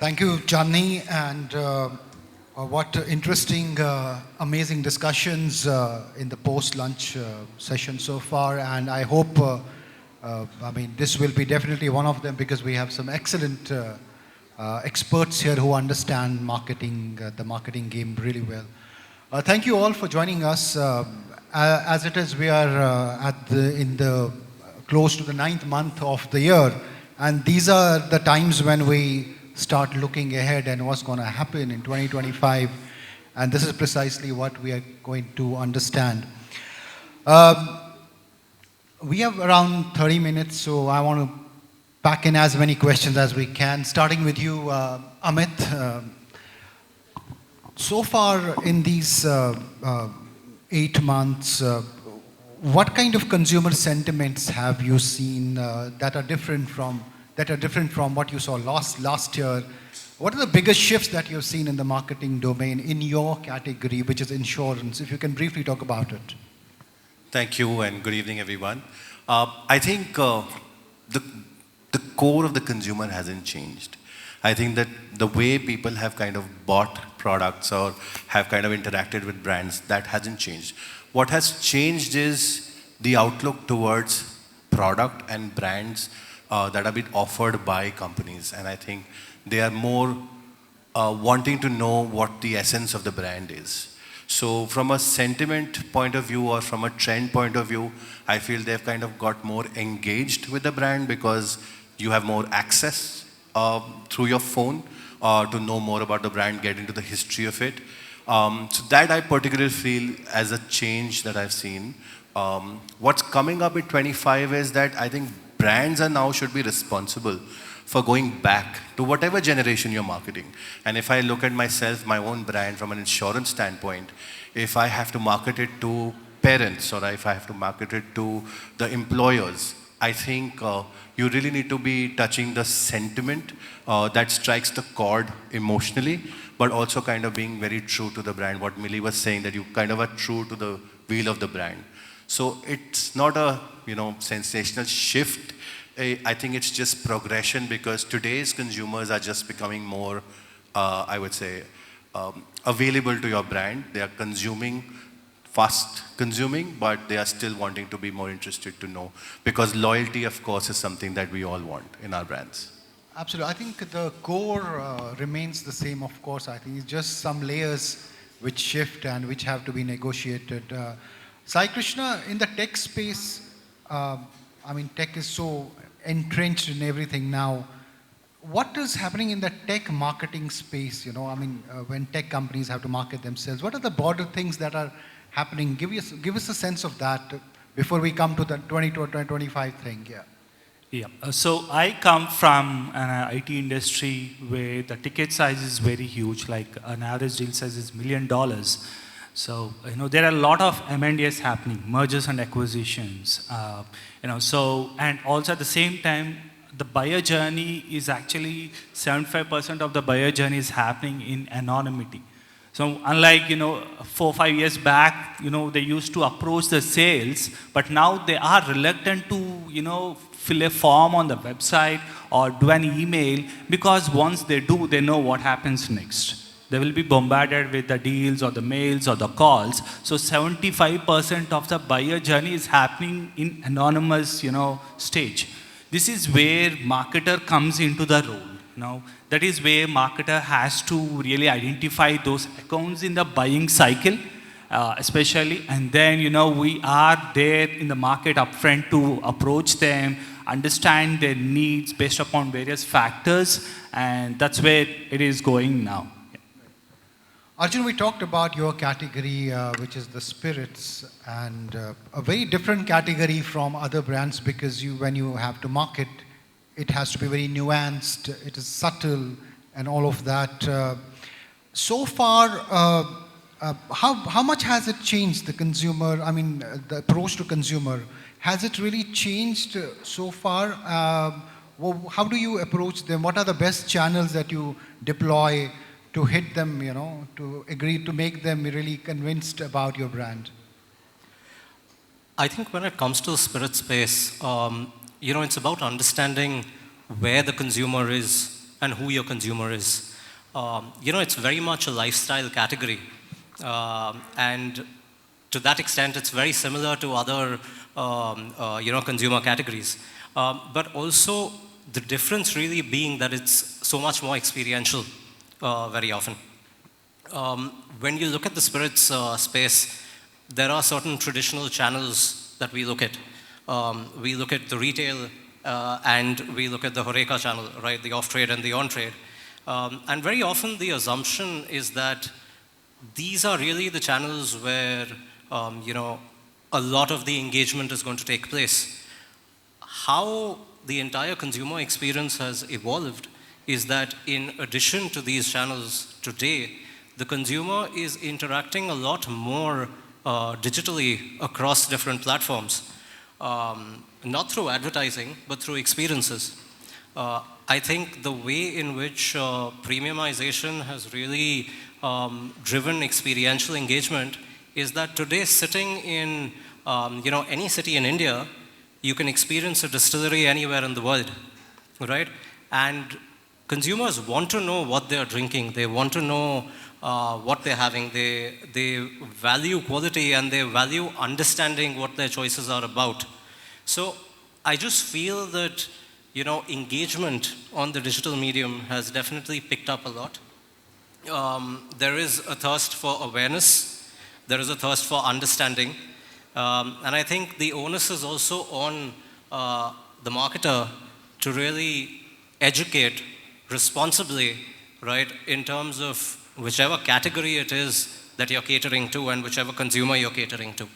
Thank you, Johnny, and what interesting, amazing discussions in the post-lunch session so far. And I hope, this will be definitely one of them because we have some excellent experts here who understand marketing, the marketing game really well. Thank you all for joining us. As it is, we are in the close to the 9th month of the year, and these are the times when we start looking ahead and what's going to happen in 2025, and this is precisely what we are going to understand. We have around 30 minutes, so I want to pack in as many questions as we can, starting with you, Amit. So far in these 8 months, what kind of consumer sentiments have you seen that are different from what you saw last year? What are the biggest shifts that you've seen in the marketing domain in your category, which is insurance? If you can briefly talk about it. Thank you, and good evening, everyone. I think the core of the consumer hasn't changed. I think that the way people have kind of bought products or have kind of interacted with brands, that hasn't changed. What has changed is the outlook towards product and brands that are being offered by companies. And I think they are more wanting to know what the essence of the brand is. So from a sentiment point of view or from a trend point of view, I feel they've kind of got more engaged with the brand because you have more access through your phone to know more about the brand, get into the history of it. So that I particularly feel as a change that I've seen. What's coming up in 25 is that I think brands are now should be responsible for going back to whatever generation you're marketing. And if I look at myself, my own brand from an insurance standpoint, if I have to market it to parents or if I have to market it to the employers, I think you really need to be touching the sentiment that strikes the chord emotionally, but also kind of being very true to the brand. What Millie was saying, that you kind of are true to the wheel of the brand. So it's not a sensational shift. I think it's just progression because today's consumers are just becoming more, I would say, available to your brand. They are consuming, fast consuming, but they are still wanting to be more interested to know because loyalty, of course, is something that we all want in our brands. Absolutely. I think the core remains the same, of course. I think it's just some layers which shift and which have to be negotiated. Saikrishna, in the tech space, tech is so entrenched in everything now. What is happening in the tech marketing space? When tech companies have to market themselves, what are the broader things that are happening? Give us a sense of that before we come to the 2025 thing. Yeah. So I come from an IT industry where the ticket size is very huge, like an average deal size is $1 million. So, there are a lot of M&As happening, mergers and acquisitions, and also at the same time, the buyer journey is actually 75% of the buyer journey is happening in anonymity. So unlike, 4 or 5 years back, they used to approach the sales, but now they are reluctant to, fill a form on the website or do an email because once they do, they know what happens next. They will be bombarded with the deals or the mails or the calls. So 75% of the buyer journey is happening in anonymous, stage. This is where marketer comes into the role. That is where marketer has to really identify those accounts in the buying cycle, especially. And then, we are there in the market upfront to approach them, understand their needs based upon various factors. And that's where it is going now. Arjun, we talked about your category, which is the spirits, and a very different category from other brands because when you have to market, it has to be very nuanced, it is subtle, and all of that. So far, how much has it changed the consumer? The approach to consumer. Has it really changed so far? How do you approach them? What are the best channels that you deploy to hit them, to agree, to make them really convinced about your brand? I think when it comes to the spirit space, it's about understanding where the consumer is and who your consumer is. It's very much a lifestyle category. And to that extent, it's very similar to other, consumer categories. But also, the difference really being that it's so much more experiential very often. When you look at the spirits space, there are certain traditional channels that we look at. We look at the retail and we look at the HoReCa channel, right? The off-trade and the on-trade. And very often the assumption is that these are really the channels where, a lot of the engagement is going to take place. How the entire consumer experience has evolved is that in addition to these channels today, the consumer is interacting a lot more digitally across different platforms. Not through advertising, but through experiences. I think the way in which premiumization has really driven experiential engagement is that today sitting in any city in India, you can experience a distillery anywhere in the world, right? And consumers want to know what they're drinking. They want to know what they're having. They value quality and they value understanding what their choices are about. So I just feel that, engagement on the digital medium has definitely picked up a lot. There is a thirst for awareness. There is a thirst for understanding. And I think the onus is also on the marketer to really educate responsibly, right, in terms of whichever category it is that you're catering to and whichever consumer you're catering to.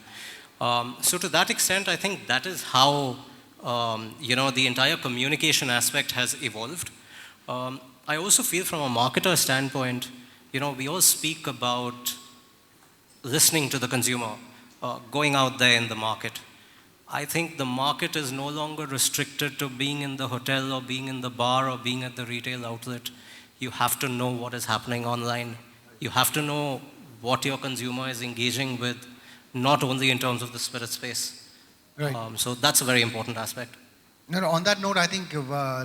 So to that extent, I think that is how, the entire communication aspect has evolved. I also feel from a marketer standpoint, we all speak about listening to the consumer, going out there in the market. I think the market is no longer restricted to being in the hotel or being in the bar or being at the retail outlet. You have to know what is happening online. You have to know what your consumer is engaging with, not only in terms of the spirit space. Right. So that's a very important aspect. No, on that note, I think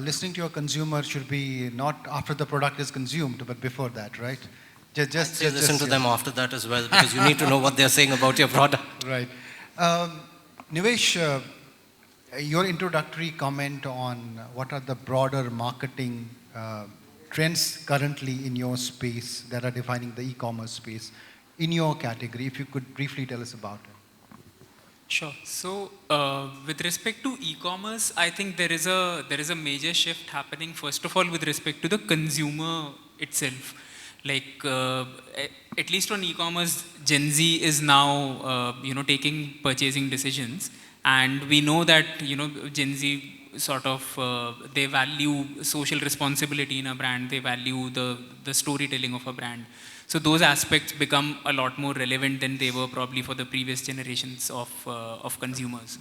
listening to your consumer should be not after the product is consumed, but before that, right? Just listen to them after that as well, because you need to know what they're saying about your product. Right. Nivesh, your introductory comment on what are the broader marketing trends currently in your space that are defining the e-commerce space in your category, if you could briefly tell us about it. Sure. So, with respect to e-commerce, I think there is a major shift happening. First of all, with respect to the consumer itself, like at least on e-commerce, Gen Z is now taking purchasing decisions, and we know that Gen Z sort of they value social responsibility in a brand. They value the storytelling of a brand. So those aspects become a lot more relevant than they were probably for the previous generations of consumers.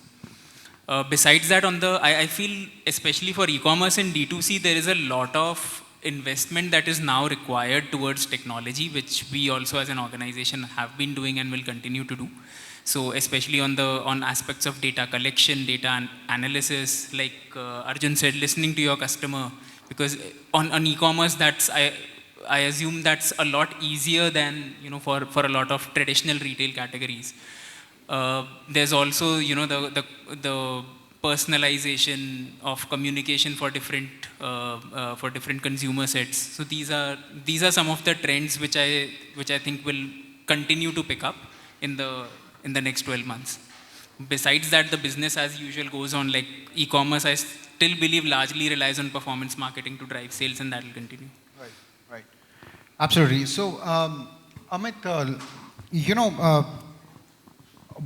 Besides that, I feel especially for e-commerce and D2C, there is a lot of investment that is now required towards technology, which we also as an organization have been doing and will continue to do. So especially on aspects of data collection, data analysis, like Arjun said, listening to your customer, because on e-commerce, I assume that's a lot easier than for a lot of traditional retail categories. There's also the personalization of communication for different consumer sets. So these are some of the trends which I think will continue to pick up in the next 12 months. Besides that, the business as usual goes on. Like e-commerce, I still believe largely relies on performance marketing to drive sales, and that will continue. Right. Absolutely. So, Amit,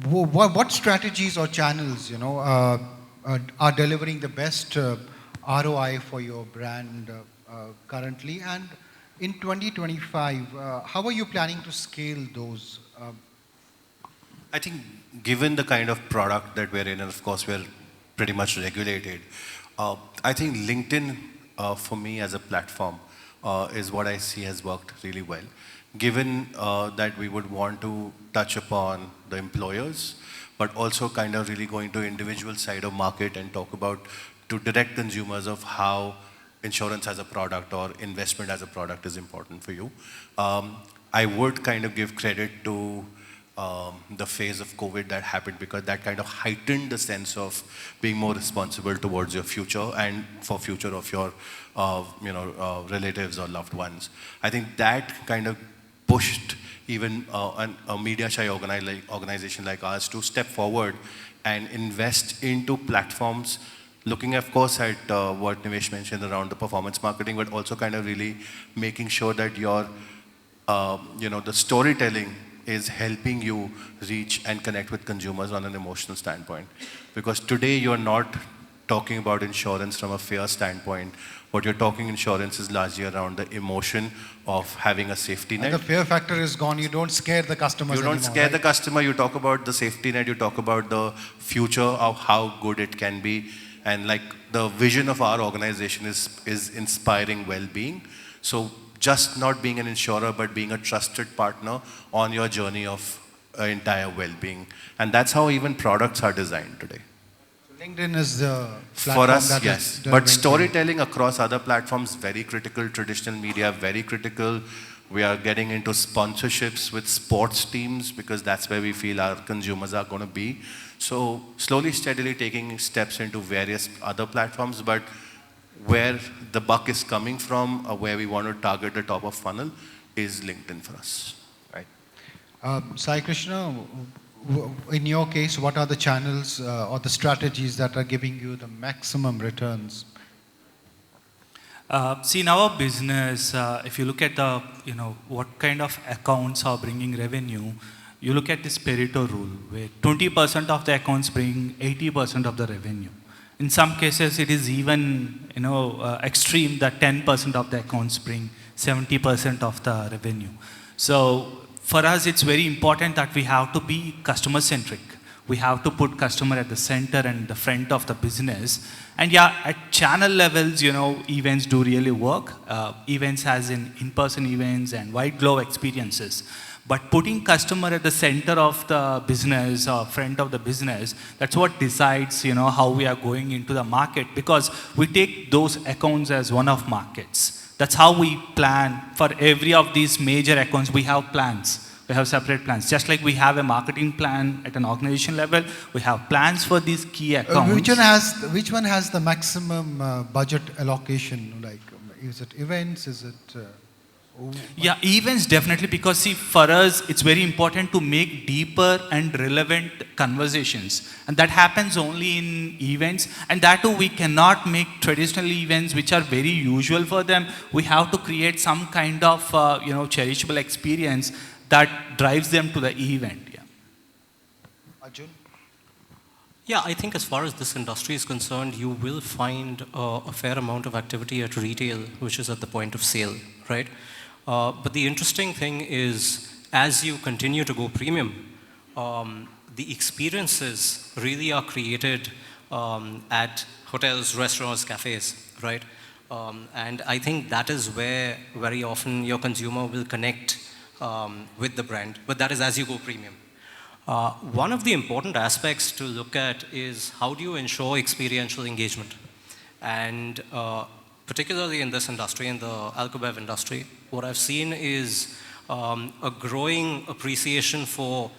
what strategies or channels, are delivering the best ROI for your brand currently? And in 2025, how are you planning to scale those? I think given the kind of product that we're in, and of course we're pretty much regulated, I think LinkedIn for me as a platform is what I see has worked really well. Given that we would want to touch upon the employers, but also kind of really going to individual side of market and talk about to direct consumers of how insurance as a product or investment as a product is important for you. I would kind of give credit to the phase of COVID that happened, because that kind of heightened the sense of being more responsible towards your future and for future of your relatives or loved ones. I think that kind of pushed even a media shy organization like ours to step forward and invest into platforms, looking of course at what Nivesh mentioned around the performance marketing, but also kind of really making sure that your the storytelling is helping you reach and connect with consumers on an emotional standpoint. Because today you're not talking about insurance from a fear standpoint. What you're talking insurance is largely around the emotion of having a safety net. And the fear factor is gone. You don't scare the customers You don't anymore, scare right? the customer. You talk about the safety net. You talk about the future of how good it can be. And like the vision of our organization is inspiring well-being. So just not being an insurer, but being a trusted partner on your journey of entire well-being. And that's how even products are designed today. So LinkedIn is the platform For us, that yes. is But delivering storytelling across other platforms, very critical. Traditional media, very critical. We are getting into sponsorships with sports teams because that's where we feel our consumers are going to be. So slowly, steadily taking steps into various other platforms, but where the buck is coming from, or where we want to target the top of funnel, is LinkedIn for us. Right. Saikrishna, in your case, what are the channels or the strategies that are giving you the maximum returns? See, in our business, if you look at the, what kind of accounts are bringing revenue, you look at this Pareto rule, where 20% of the accounts bring 80% of the revenue. In some cases, it is even, extreme that 10% of the accounts bring 70% of the revenue. So for us, it's very important that we have to be customer-centric. We have to put customer at the center and the front of the business. And yeah, at channel levels, events do really work. Events as in-person events and white glove experiences. But putting customer at the center of the business or front of the business, that's what decides, how we are going into the market, because we take those accounts as one-off markets. That's how we plan. For every of these major accounts, we have plans. We have separate plans. Just like we have a marketing plan at an organization level, we have plans for these key accounts. Which one has the maximum budget allocation? Like, is it events? Is it... Yeah, events definitely, because see, for us, it's very important to make deeper and relevant conversations. And that happens only in events. And that too, we cannot make traditional events, which are very usual for them. We have to create some kind of, cherishable experience that drives them to the event. Yeah. Arjun? Yeah, I think as far as this industry is concerned, you will find a fair amount of activity at retail, which is at the point of sale, right? But the interesting thing is, as you continue to go premium, the experiences really are created at hotels, restaurants, cafes, right? And I think that is where very often your consumer will connect with the brand, but that is as you go premium. One of the important aspects to look at is how do you ensure experiential engagement? And particularly in this industry, in the alcobev industry, what I've seen is a growing appreciation for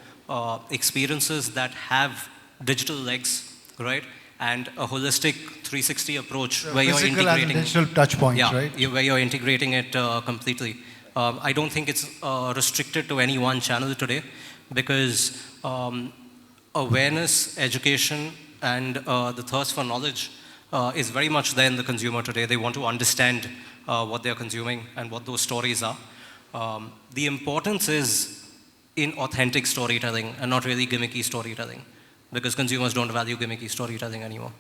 experiences that have digital legs, right? And a holistic 360 approach where you're Physical integrating. and digital touch points, Yeah, right? where you're integrating it completely. I don't think it's restricted to any one channel today, because awareness, education, and the thirst for knowledge is very much there in the consumer today. They want to understand what they're consuming and what those stories are. The importance is in authentic storytelling and not really gimmicky storytelling, because consumers don't value gimmicky storytelling anymore.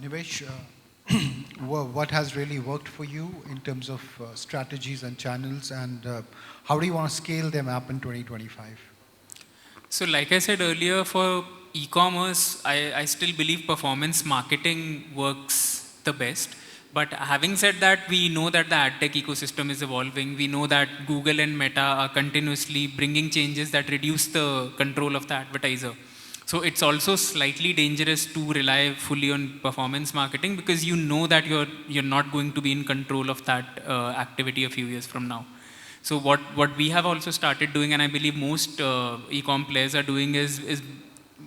Nivesh, what has really worked for you in terms of strategies and channels, and how do you want to scale them up in 2025? So like I said earlier, for e-commerce, I still believe performance marketing works the best. But having said that, we know that the ad tech ecosystem is evolving. We know that Google and Meta are continuously bringing changes that reduce the control of the advertiser. So it's also slightly dangerous to rely fully on performance marketing because you know that you're not going to be in control of that activity a few years from now. So what we have also started doing, and I believe most e-com players are doing, is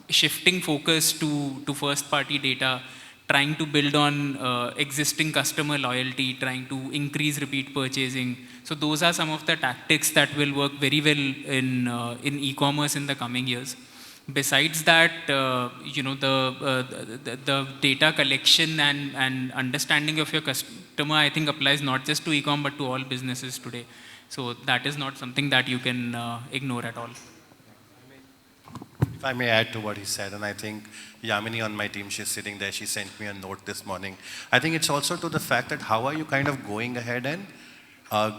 shifting focus to first party data, trying to build on existing customer loyalty, trying to increase repeat purchasing. So those are some of the tactics that will work very well in e-commerce in the coming years. Besides that, the data collection and understanding of your customer, I think applies not just to e-com but to all businesses today. So that is not something that you can ignore at all. If I may add to what he said, and I think Yamini on my team, she's sitting there, she sent me a note this morning. I think it's also to the fact that how are you kind of going ahead and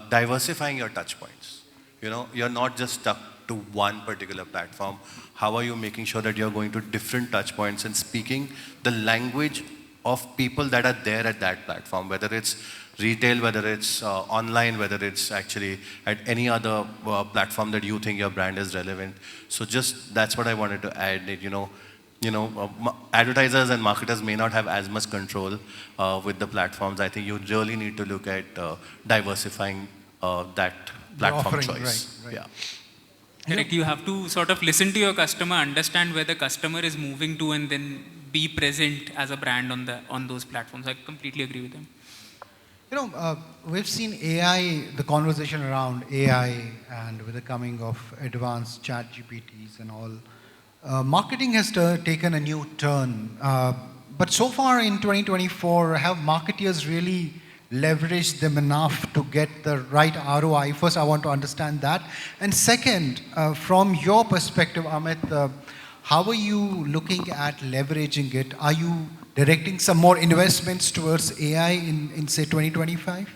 diversifying your touch points? You know, you're not just stuck to one particular platform. How are you making sure that you're going to different touch points and speaking the language of people that are there at that platform, whether it's retail, whether it's online, whether it's actually at any other platform that you think your brand is relevant. So just that's what I wanted to add. Advertisers and marketers may not have as much control with the platforms. I think you really need to look at diversifying that platform offering, choice. right. Yeah. Correct. You have to sort of listen to your customer, understand where the customer is moving to, and then be present as a brand on those platforms. I completely agree with him. We've seen AI, the conversation around AI, and with the coming of advanced chat GPTs and all, marketing has taken a new turn. But so far in 2024, have marketeers really leveraged them enough to get the right ROI? First, I want to understand that. And second, from your perspective, Amit, how are you looking at leveraging it? Are you directing some more investments towards AI in say, 2025?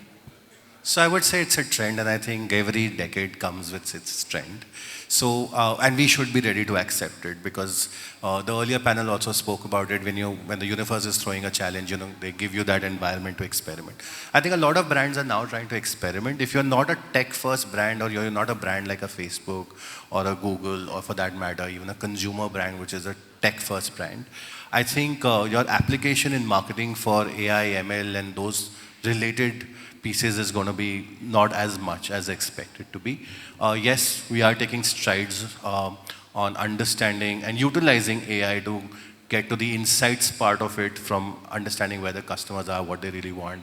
So I would say it's a trend, and I think every decade comes with its trend. So, and we should be ready to accept it, because the earlier panel also spoke about it. When the universe is throwing a challenge, they give you that environment to experiment. I think a lot of brands are now trying to experiment. If you're not a tech-first brand, or you're not a brand like a Facebook or a Google, or for that matter, even a consumer brand, which is a tech-first brand, I think your application in marketing for AI, ML, and those related pieces is going to be not as much as expected to be. Yes, we are taking strides on understanding and utilizing AI to get to the insights part of it, from understanding where the customers are, what they really want.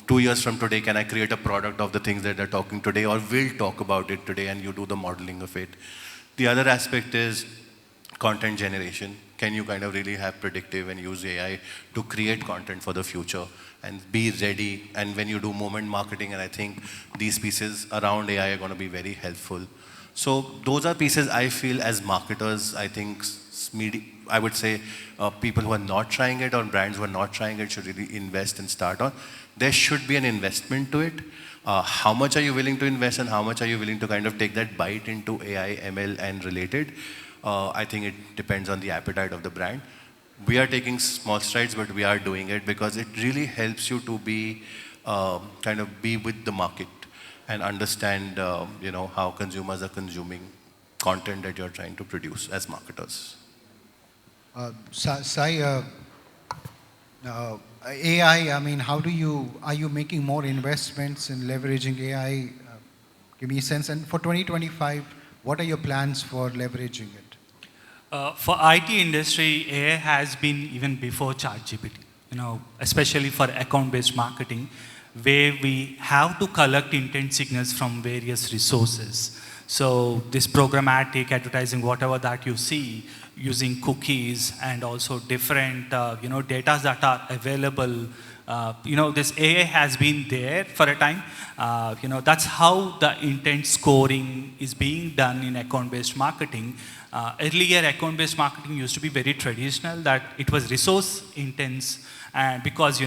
2 years from today, can I create a product of the things that they're talking today, or will talk about it today, and you do the modeling of it. The other aspect is content generation. Can you kind of really have predictive and use AI to create content for the future and be ready? And when you do moment marketing, and I think these pieces around AI are going to be very helpful. So those are pieces I feel as marketers, I think I would say people who are not trying it, or brands who are not trying it, should really invest and start on. There should be an investment to it. How much are you willing to invest, and how much are you willing to kind of take that bite into AI, ML, and related? I think it depends on the appetite of the brand. We are taking small strides, but we are doing it because it really helps you to be kind of be with the market and understand how consumers are consuming content that you're trying to produce as marketers. Sai, AI, I mean, are you making more investments in leveraging AI? Give me a sense. And for 2025, what are your plans for leveraging it? For IT industry, AI has been even before ChatGPT, especially for account-based marketing, where we have to collect intent signals from various resources. So this programmatic advertising, whatever that you see, using cookies and also different, data that are available. This AI has been there for a time. That's how the intent scoring is being done in account-based marketing. Earlier, account-based marketing used to be very traditional, that it was resource intense, and because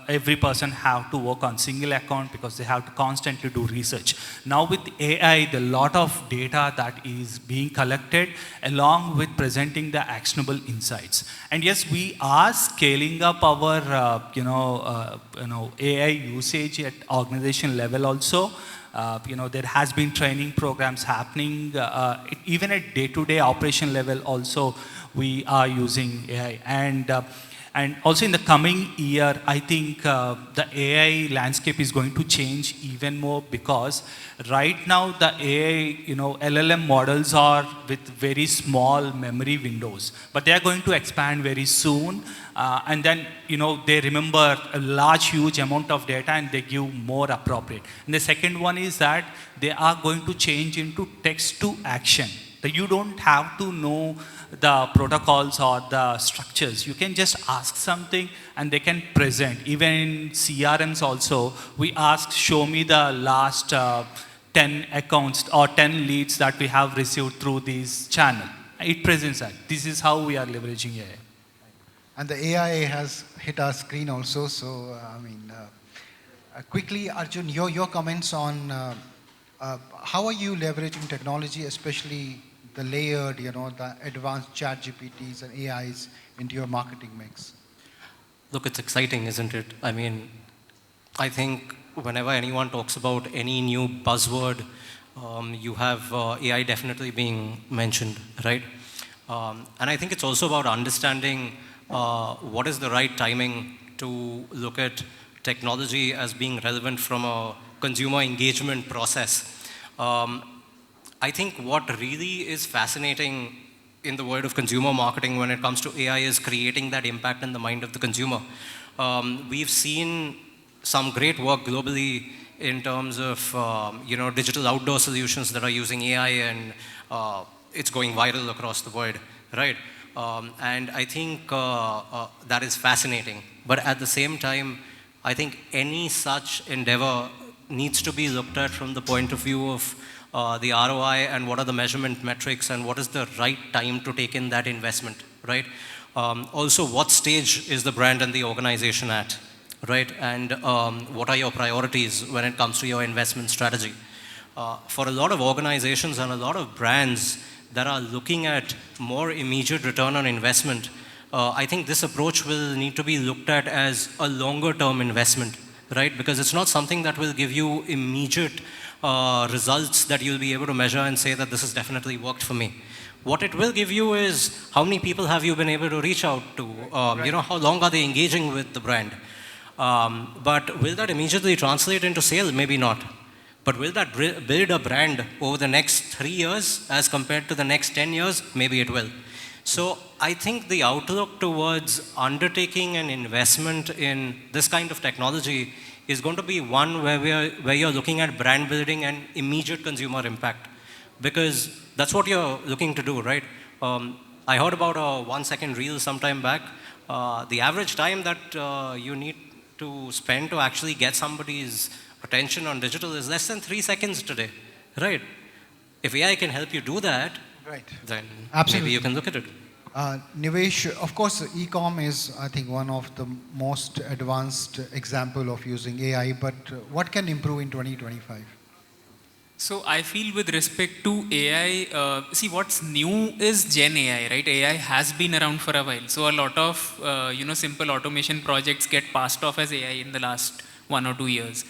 every person have to work on single account because they have to constantly do research. Now with AI, the lot of data that is being collected, along with presenting the actionable insights. And yes, we are scaling up our AI usage at organization level also. There has been training programs happening. Even at day-to-day operation level also, we are using AI. And also in the coming year, I think the AI landscape is going to change even more, because right now the AI, LLM models are with very small memory windows, but they are going to expand very soon. And then, they remember a large, huge amount of data and they give more appropriate. And the second one is that they are going to change into text to action. That you don't have to know the protocols or the structures. You can just ask something and they can present. Even in CRMs also, we asked, show me the last 10 accounts or 10 leads that we have received through this channel. It presents that. This is how we are leveraging AI. And the AI has hit our screen also. So, quickly, Arjun, your comments on how are you leveraging technology, especially the layered, the advanced chat GPTs and AIs into your marketing mix? Look, it's exciting, isn't it? I think whenever anyone talks about any new buzzword, you have AI definitely being mentioned, right? And I think it's also about understanding what is the right timing to look at technology as being relevant from a consumer engagement process. I think what really is fascinating in the world of consumer marketing when it comes to AI is creating that impact in the mind of the consumer. We've seen some great work globally in terms of digital outdoor solutions that are using AI, and it's going viral across the world, right? And I think that is fascinating. But at the same time, I think any such endeavor needs to be looked at from the point of view of the ROI and what are the measurement metrics and what is the right time to take in that investment, right? Also, what stage is the brand and the organization at, right? And what are your priorities when it comes to your investment strategy? For a lot of organizations and a lot of brands that are looking at more immediate return on investment, I think this approach will need to be looked at as a longer term investment, right? Because it's not something that will give you immediate results that you'll be able to measure and say that this has definitely worked for me. What it will give you is how many people have you been able to reach out to? How long are they engaging with the brand? But will that immediately translate into sales? Maybe not. But will that build a brand over the next 3 years as compared to the next 10 years? Maybe it will. So I think the outlook towards undertaking an investment in this kind of technology is going to be one where you're looking at brand building and immediate consumer impact. Because that's what you're looking to do, right? I heard about a 1-second reel sometime back. The average time that you need to spend to actually get somebody's attention on digital is less than 3 seconds today, right? If AI can help you do that, right, then absolutely, maybe you can look at it. Nivesh, of course, e-com is, I think, one of the most advanced example of using AI, but what can improve in 2025? So I feel with respect to AI, see what's new is Gen AI, right? AI has been around for a while. So a lot of, simple automation projects get passed off as AI in the last 1 or 2 years.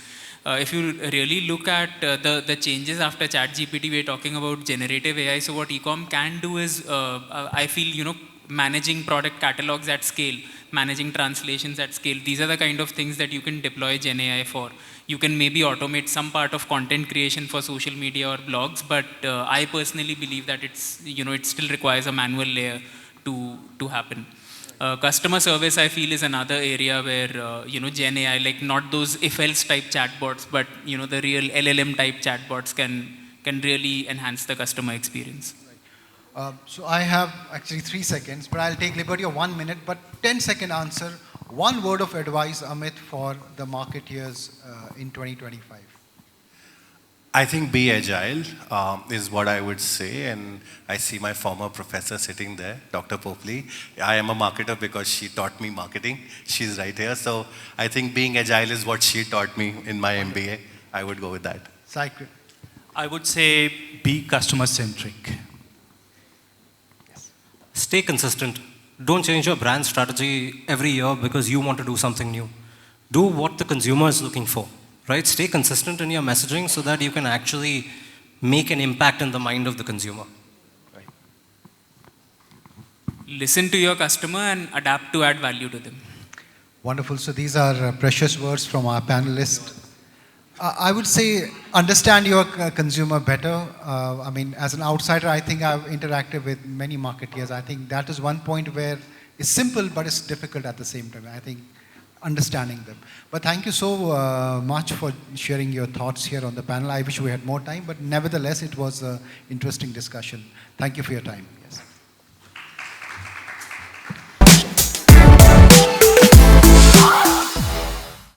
If you really look at the changes after ChatGPT, we're talking about generative AI. So what e-com can do is, I feel, managing product catalogs at scale, managing translations at scale. These are the kind of things that you can deploy Gen AI for. You can maybe automate some part of content creation for social media or blogs, but I personally believe that it's, it still requires a manual layer to happen. Customer service, I feel, is another area where, Gen AI, like not those if-else type chatbots, but, the real LLM type chatbots can really enhance the customer experience. So I have actually 3 seconds, but I'll take liberty of 1 minute, but 10-second answer. One word of advice, Amit, for the marketeers in 2025. I think be agile is what I would say, and I see my former professor sitting there, Dr. Popley. I am a marketer because she taught me marketing. She's right here. So I think being agile is what she taught me in my MBA. I would go with that. Saikrishna. I would say be customer-centric. Yes. Stay consistent. Don't change your brand strategy every year because you want to do something new. Do what the consumer is looking for, right? Stay consistent in your messaging so that you can actually make an impact in the mind of the consumer. Listen to your customer and adapt to add value to them. Wonderful. So these are precious words from our panelists. I would say understand your consumer better. I mean, as an outsider, I think I've interacted with many marketeers. I think that is one point where it's simple, but it's difficult at the same time. I think understanding them. But thank you so much for sharing your thoughts here on the panel. I wish we had more time, but nevertheless, it was an interesting discussion. Thank you for your time. Yes.